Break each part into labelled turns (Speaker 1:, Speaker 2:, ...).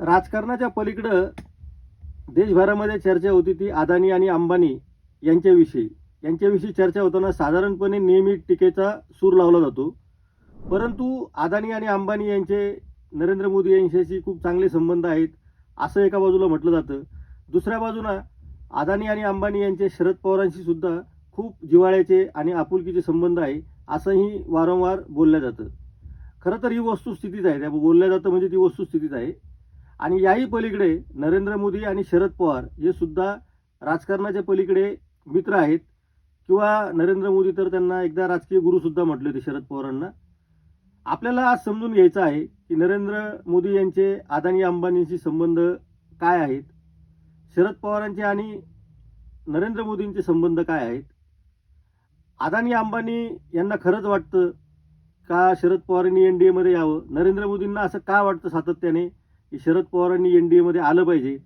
Speaker 1: राजकारणाच्या पलीकडं देशभरामध्ये चर्चा होती ती अदानी आणि अंबानी यांच्याविषयी चर्चा होताना साधारणपणे नेहमी टीकेचा सूर लावला जातो. परंतु अदानी आणि अंबानी यांचे नरेंद्र मोदी यांच्याशी खूप चांगले संबंध आहेत असं एका बाजूला म्हटलं जातं. दुसऱ्या बाजूला अदानी आणि अंबानी यांचे शरद पवारांशी सुद्धा खूप जिव्हाळ्याचे आणि आपुलकीचे संबंध आहे असंही वारंवार बोललं जातं. खरं तर ही वस्तुस्थितीच आहे, त्या बोलल्या जातं म्हणजे ती वस्तुस्थितीच आहे. आणि याही पलीकडे नरेंद्र मोदी आणि शरद पवार हे सुद्धा राजकारणाच्या पलीकडे मित्र आहेत, किंवा नरेंद्र मोदी तर त्यांना एकदा राजकीय गुरुसुद्धा म्हटले होते शरद पवारांना. आपल्याला आज समजून घ्यायचं आहे की नरेंद्र मोदी यांचे अदानी अंबानींशी संबंध काय आहेत, शरद पवारांचे आणि नरेंद्र मोदींचे संबंध काय आहेत. अदानी अंबानी यांना खरंच वाटतं का शरद पवारांनी एनडीएमध्ये यावं? नरेंद्र मोदींना असं का वाटतं सातत्याने की शरद पवारांनी एनडीएमध्ये आलं पाहिजे?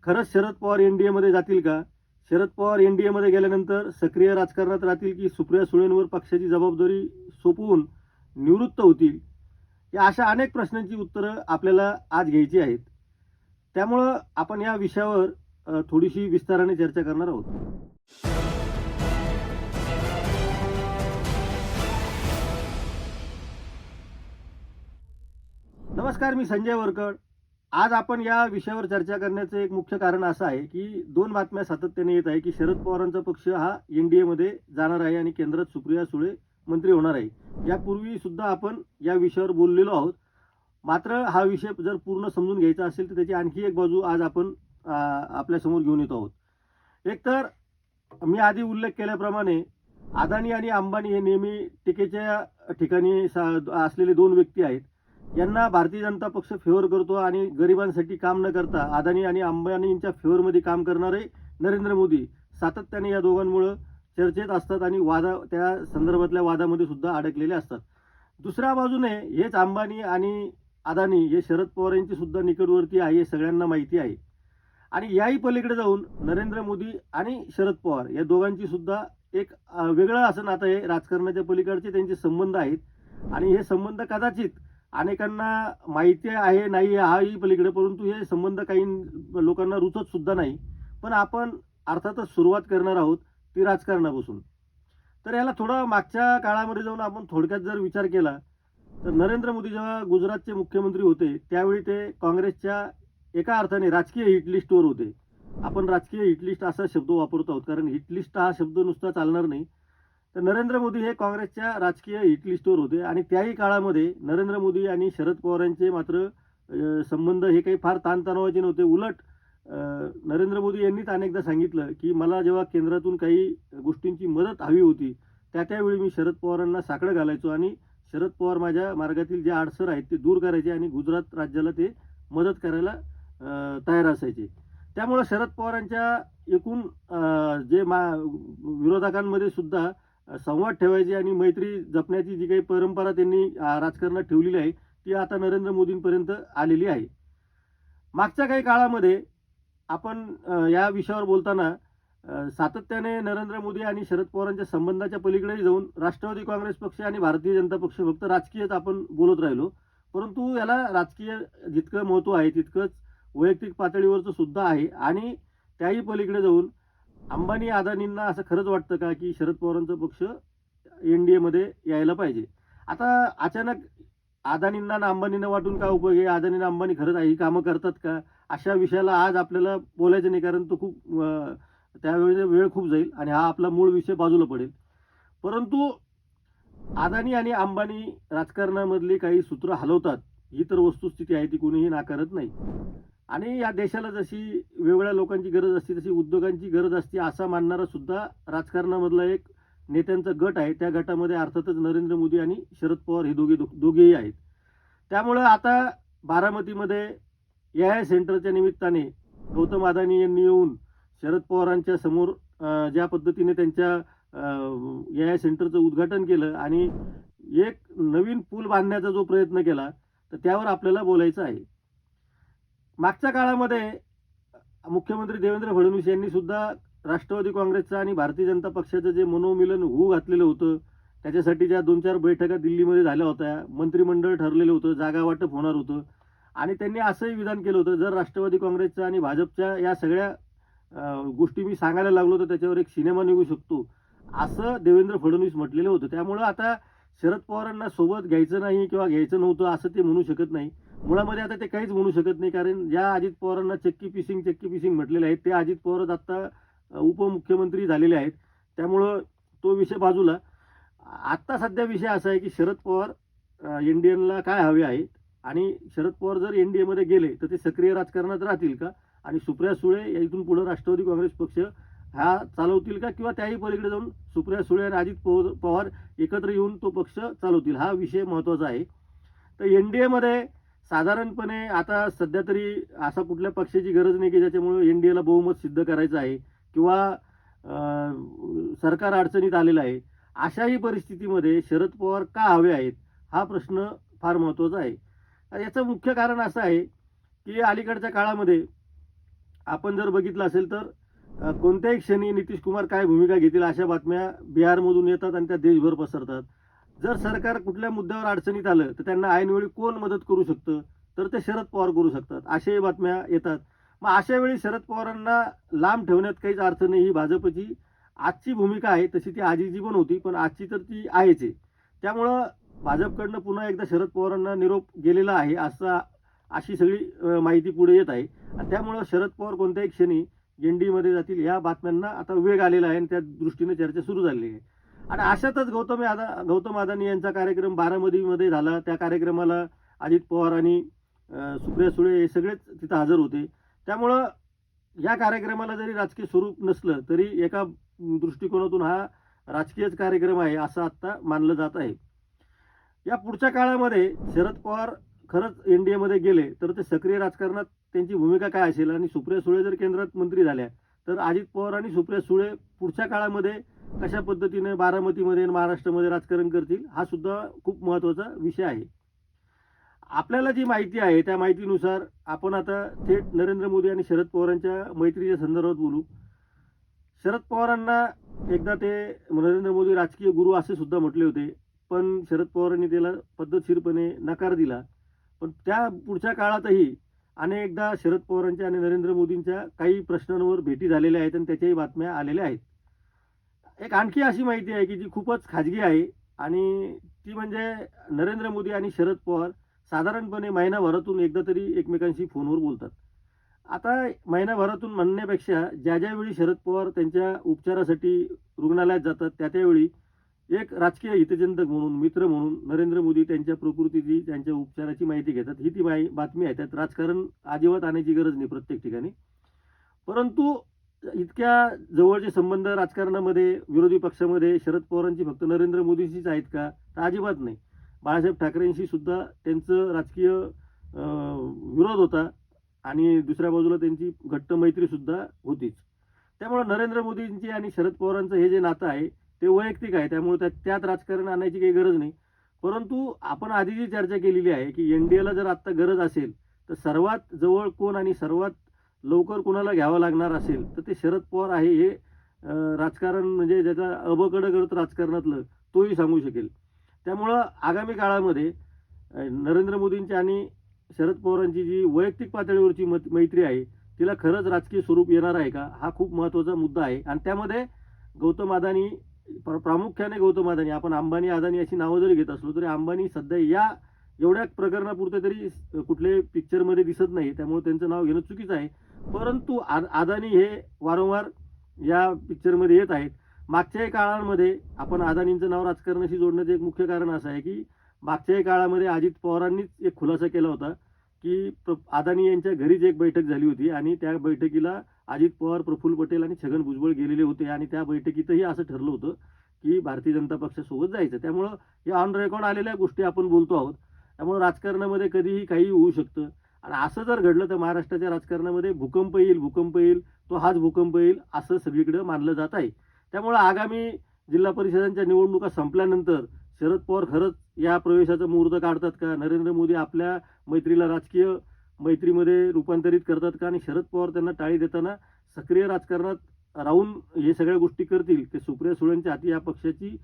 Speaker 1: खरंच शरद पवार एनडीएमध्ये जातील का? शरद पवार एनडीएमध्ये गेल्यानंतर सक्रिय राजकारणात राहतील की सुप्रिया सुळेंवर पक्षाची जबाबदारी सोपवून निवृत्त होतील? या अशा अनेक प्रश्नांची उत्तरं आपल्याला आज घ्यायची आहेत. त्यामुळं आपण या विषयावर थोडीशी विस्ताराने चर्चा करणार आहोत. नमस्कार, मी संजय वरकड. आज आपण या विषयावर चर्चा करण्याचं एक मुख्य कारण असं आहे की दोन बातम्या सातत्याने येत आहे की शरद पवारांचा पक्ष हा एनडीएमध्ये जाणार आहे आणि केंद्रात सुप्रिया सुळे मंत्री होणार आहे. यापूर्वी सुद्धा आपण या विषयावर बोललेलो आहोत. मात्र हा विषय जर पूर्ण समजून घ्यायचा असेल तर त्याची आणखी एक बाजू आज आपण आपल्यासमोर घेऊन येतो आहोत. एकतर मी आधी उल्लेख केल्याप्रमाणे अदानी आणि अंबानी हे नेहमी टीकेच्या ठिकाणी असलेले दोन व्यक्ती आहेत. यांना भारतीय जनता पक्ष फेवर करतो आणि गरिबांसाठी काम न करता अदानी आणि अंबानींच्या फेवरमध्ये काम करणारे नरेंद्र मोदी सातत्याने या दोघांमुळे चर्चेत असतात आणि त्या संदर्भातल्या वादामध्ये सुद्धा अडकलेले असतात. दुसऱ्या बाजूने हेच अंबानी आणि अदानी हे शरद पवार यांचे सुद्धा निकटवर्ती आहे, हे सगळ्यांना माहिती आहे. आणि याही पलीकडे जाऊन नरेंद्र मोदी आणि शरद पवार या दोघांची सुद्धा एक वेगळं असं नातं आहे. राजकारणाच्या पलीकडचे त्यांचे संबंध आहेत आणि हे संबंध कदाचित अनेकांना माहिती आहे नाही हाही पलीकडे, परंतु हे संबंध काही लोकांना रुचत सुद्धा नाही. पण आपण अर्थातच सुरुवात करणार आहोत ती राजकारणापासून. तर याला थोडं मागच्या काळामध्ये जाऊन आपण थोडक्यात जर विचार केला तर नरेंद्र मोदी जेव्हा गुजरातचे मुख्यमंत्री होते त्यावेळी ते काँग्रेसच्या एका अर्थाने राजकीय हिटलिस्टवर होते. आपण राजकीय हिटलिस्ट असा शब्द वापरतो आहोत कारण हिटलिस्ट हा शब्द नुसता चालणार नाही. तर नरेंद्र मोदी हे काँग्रेसच्या राजकीय हिटलिस्टवर होते आणि त्याही काळामध्ये नरेंद्र मोदी आणि शरद पवारांचे मात्र संबंध हे काही फार ताणतणावाचे नव्हते. उलट नरेंद्र मोदी यांनीच अनेकदा सांगितलं की मला जेव्हा केंद्रातून काही गोष्टींची मदत हवी होती त्यावेळी मी शरद पवारांना साकडं घालायचो आणि शरद पवार माझ्या मार्गातील जे अडसर आहेत ते दूर करायचे आणि गुजरात राज्याला ते मदत करायला तयार असायचे. त्यामुळं शरद पवारांच्या एकूण जे विरोधकांमध्ये सुद्धा संवाद ठेवायची आणि मैत्री जपण्याची जी काही परंपरा त्यांनी राजकारणात ठेवलेली आहे ती आता नरेंद्र मोदींपर्यंत आलेली आहे. मागच्या काही काळामध्ये आपण या विषयावर बोलताना सातत्याने नरेंद्र मोदी आणि शरद पवारांच्या संबंधाच्या पलीकडे जाऊन राष्ट्रवादी काँग्रेस पक्ष आणि भारतीय जनता पक्ष फक्त राजकीयच आपण बोलत राहिलो. परंतु याला राजकीय जितकं महत्त्व आहे तितकंच वैयक्तिक पातळीवरचं सुद्धा आहे. आणि त्याही पलीकडे जाऊन अंबानी अदानींना असं खरंच वाटतं का की शरद पवारांचा पक्ष एनडीएमध्ये यायला पाहिजे? आता अचानक अदानींना आणि अंबानींना वाटून काय उपयोग आहे? अदानी आणि अंबानी खरंच ही कामं करतात का? अशा विषयाला आज आपल्याला बोलायचं नाही कारण तो खूप त्यावेळी वेळ खूप जाईल आणि हा आपला मूळ विषय बाजूला पडेल. परंतु अदानी आणि अंबानी राजकारणामधली काही सूत्र हलवतात ही तर वस्तुस्थिती आहे, ती कोणीही नाकारत नाही. आणि या देशाला जशी वेगवेगळ्या लोकांची गरज असते तशी उद्योगांची गरज असते असा मानणारा सुद्धा राजकारणामधला एक नेत्यांचा गट आहे. त्या गटामध्ये अर्थातच नरेंद्र मोदी आणि शरद पवार हे दोघेही आहेत. त्यामुळं आता बारामतीमध्ये AI सेंटरच्या निमित्ताने गौतम अदानी यांनी येऊन शरद पवारांच्या समोर ज्या पद्धतीने त्यांच्या AI सेंटरचं उद्घाटन केलं आणि एक नवीन पूल बांधण्याचा जो प्रयत्न केला तर त्यावर आपल्याला बोलायचं आहे. मागच्या काळामध्ये मुख्यमंत्री देवेंद्र फडणवीस यांनी सुद्धा राष्ट्रवादी काँग्रेसचं आणि भारतीय जनता पक्षाचं जे मनोमिलन होऊ घातलेलं होतं त्याच्यासाठी ज्या 2-4 बैठका दिल्लीमध्ये झाल्या होत्या, मंत्रिमंडळ ठरलेलं होतं, जागा वाटप होणार होतं आणि त्यांनी असंही विधान केलं होतं, जर राष्ट्रवादी काँग्रेसच्या आणि भाजपच्या या सगळ्या गोष्टी मी सांगायला लागलो तर त्याच्यावर एक सिनेमा निघू शकतो, असं देवेंद्र फडणवीस म्हटलेलं होतं. त्यामुळं आता शरद पवारांना सोबत घ्यायचं नाही किंवा घ्यायचं नव्हतं असं ते म्हणू शकत नाही. मुळामध्ये आता ते काहीच म्हणू शकत नाही, कारण ज्या अजित पवारांना चक्की पिसिंग म्हटलेले आहेत, ते अजित पवारच आत्ता उपमुख्यमंत्री झालेले आहेत. त्यामुळं तो विषय बाजूला. आत्ता सध्या विषय असा आहे की शरद पवार इंडियनला काय हवे आहेत आणि शरद पवार जर एनडीएमध्ये गेले तर ते सक्रिय राजकारणात राहतील का, आणि सुप्रिया सुळे या इथून पुढे राष्ट्रवादी काँग्रेस पक्ष हा चालवतील का, किंवा त्याही पलीकडे जाऊन सुप्रिया सुळे आणि अजित पवार एकत्र येऊन तो पक्ष चालवतील, हा विषय महत्त्वाचा आहे. तर एनडीएमध्ये साधारणपणे आता सध्या तरी असा कुठल्या पक्षाची गरज नाही की ज्याच्यामुळे एनडीएला बहुमत सिद्ध करायचं आहे किंवा सरकार अडचणीत आलेलं आहे. अशाही परिस्थितीमध्ये शरद पवार का हवे आहेत, हा प्रश्न फार महत्त्वाचा आहे. याचं मुख्य कारण असं आहे की अलीकडच्या काळामध्ये आपण जर बघितलं असेल तर कोणत्याही क्षणी नितीश कुमार काय भूमिका घेतील अशा बातम्या बिहारमधून येतात आणि त्या देशभर पसरतात. जर सरकार कुठल्या मुद्द्यावर अडचणीत आलं तर त्यांना ऐनवेळी कोण मदत करू शकतं, तर ते शरद पवार करू शकतात, अशाही बातम्या येतात. मग अशा वेळी शरद पवारांना लांब ठेवण्यात काहीच अर्थ नाही. ही भाजपची आजची भूमिका आहे, तशी ती आधीची पण होती, पण आजची तर ती आहेच आहे. त्यामुळं भाजपकडनं पुन्हा एकदा शरद पवारांना निरोप गेलेला आहे अशी सगळी माहिती पुढे येत आहे. आणि त्यामुळं शरद पवार कोणत्याही क्षणी एनडीएमध्ये जातील या बातम्यांना आता वेग आलेला आहे आणि त्या दृष्टीने चर्चा सुरू झालेली आहे. आणि अशातच गौतम अदानी यांचा कार्यक्रम बारामतीमध्ये झाला. त्या कार्यक्रमाला अजित पवार आणि सुप्रिया सुळे हे सगळेच तिथं हजर होते. त्यामुळं या कार्यक्रमाला जरी राजकीय स्वरूप नसलं तरी एका दृष्टिकोनातून हा राजकीयच कार्यक्रम आहे असं आत्ता मानलं जात आहे. या पुढच्या काळामध्ये शरद पवार खरंच एनडीएमध्ये गेले तर ते सक्रिय राजकारणात त्यांची भूमिका काय असेल, आणि सुप्रिया सुळे जर केंद्रात मंत्री झाल्या तर अजित पवार आणि सुप्रिया सुळे पुढच्या काळामध्ये कशा पद्धतीने बारामतीमध्ये आणि महाराष्ट्रामध्ये राजकारण करतील, हा सुद्धा खूप महत्त्वाचा विषय आहे. आपल्याला जी माहिती आहे त्या माहितीनुसार आपण आता थेट नरेंद्र मोदी आणि शरद पवारांच्या मैत्रीच्या संदर्भात बोलू. शरद पवारांना एकदा ते नरेंद्र मोदी राजकीय गुरु असे सुद्धा म्हटले होते, पण शरद पवारांनी त्याला पद्धतशीरपणे नकार दिला. पण त्या पुढच्या काळातही अनेकदा शरद पवारांच्या आणि नरेंद्र मोदींच्या काही प्रश्नांवर भेटी झालेल्या आहेत आणि त्याच्याही बातम्या आलेल्या आहेत. एक आणखी अशी माहिती आहे की जी खूपच खाजगी आहे, आणि ती म्हणजे नरेंद्र मोदी आणि शरद पवार साधारणपणे महिनाभरातून एकदा तरी एकमेकांशी फोनवर बोलतात. आता महिनाभरातून म्हणण्यापेक्षा ज्या वेळी शरद पवार त्यांच्या उपचारासाठी रुग्णालयात जातात त्यावेळी एक राजकीय हितचिंतक म्हणून, मित्र म्हणून नरेंद्र मोदी त्यांच्या प्रकृतीची, त्यांच्या उपचाराची माहिती घेतात. ही ती बातमी आहे. त्यात राजकारण अजिबात आणायची गरज नाही प्रत्येक ठिकाणी. परंतु इतक्या जवळचे संबंध राजकारणामध्ये, विरोधी पक्षामध्ये शरद पवारांची फक्त नरेंद्र मोदींशीच आहेत का, तर अजिबात नाही. बाळासाहेब ठाकरेंशी सुद्धा त्यांचं राजकीय विरोध होता आणि दुसऱ्या बाजूला त्यांची घट्ट मैत्रीसुद्धा होतीच. त्यामुळं नरेंद्र मोदींची आणि शरद पवारांचं हे जे नातं आहे ते वैयक्तिक आहे. त्यामुळे त्यात राजकारण आणायची काही गरज नाही. परंतु आपण आधी जी चर्चा केलेली आहे की एनडीएला जर आत्ता गरज असेल तर सर्वात जवळ कोण आणि सर्वात लवकर कोणाला घ्यावं लागणार असेल तर ते शरद पवार आहे. हे राजकारण म्हणजे ज्याचा अबकडं राजकारणातलं तोही सांगू शकेल. त्यामुळं आगामी काळामध्ये नरेंद्र मोदींची आणि शरद पवारांची जी वैयक्तिक पातळीवरची मैत्री आहे तिला खरंच राजकीय स्वरूप येणार आहे का, हा खूप महत्त्वाचा मुद्दा आहे. आणि त्यामध्ये गौतम अदानी, प्रामुख्याने गौतम अदानी, आपण अंबानी अदानी अशी नावं जरी घेत असलो तरी अंबानी सध्या या एवढ्या प्रकरणापुरते तरी कुठले पिक्चरमध्ये दिसत नाही, त्यामुळे त्यांचं नाव घेणं चुकीचं आहे. परंतु अदानी हे वारंवार या पिक्चरमध्ये येत आहेत. मागच्याही काळामध्ये आपण अदानींचं नाव राजकारणाशी जोडण्याचं एक मुख्य कारण असं आहे की मागच्याही काळामध्ये अजित पवारांनीच एक खुलासा केला होता की अदानी यांच्या घरीच एक बैठक झाली होती आणि त्या बैठकीला अजित पवार, प्रफुल्ल पटेल आणि छगन भुजबळ गेलेले होते आणि त्या बैठकीतही असं ठरलं होतं की भारतीय जनता पक्षासोबत जायचं. त्यामुळं या ऑन रेकॉर्ड आलेल्या गोष्टी आपण बोलतो आहोत. त्यामुळे राजकारणामध्ये कधीही काही होऊ शकतं. आणि असं जर घडलं तर महाराष्ट्राच्या राजकारणामध्ये भूकंप येईल, तो हाच भूकंप येईल असं सगळीकडे मानलं जात आहे. त्यामुळं आगामी जिल्हा परिषदांच्या निवडणुका संपल्यानंतर शरद पवार खरंच या प्रवेशाचा मुहूर्त काढतात का, नरेंद्र मोदी आपल्या मैत्रीला राजकीय मैत्रीमध्ये रूपांतरित करतात का, आणि शरद पवार त्यांना टाळी देताना सक्रिय राजकारणात राहून हे सगळ्या गोष्टी करतील की सुप्रिया सुळेंच्या हाती या पक्षाची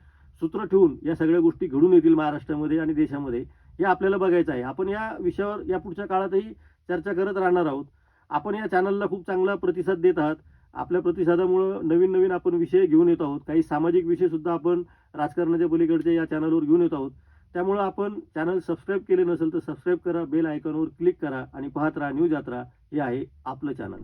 Speaker 1: सूत्र ठेवून या सगळ्या गोष्टी घडून येतील महाराष्ट्रामध्ये आणि देशामध्ये, हे आपल्याला बघायचं आहे. आपण या विषयावर या पुढच्या काळातही चर्चा करत राहणार आहोत. आपण या चॅनलला खूप चांगला प्रतिसाद देत आहात. आपल्या प्रतिसादामुळं नवीन-नवीन आपण विषय घेऊन येत आहोत. काही सामाजिक विषयसुद्धा आपण राजकारणाच्या पलीकडचे या चॅनलवर घेऊन येत आहोत. त्यामुळं आपण चॅनल सबस्क्राईब केले नसेल तर सबस्क्राईब करा, बेल आयकॉनवर क्लिक करा आणि पाहत राहा न्यूज यात्रा. हे आहे आपलं चॅनल.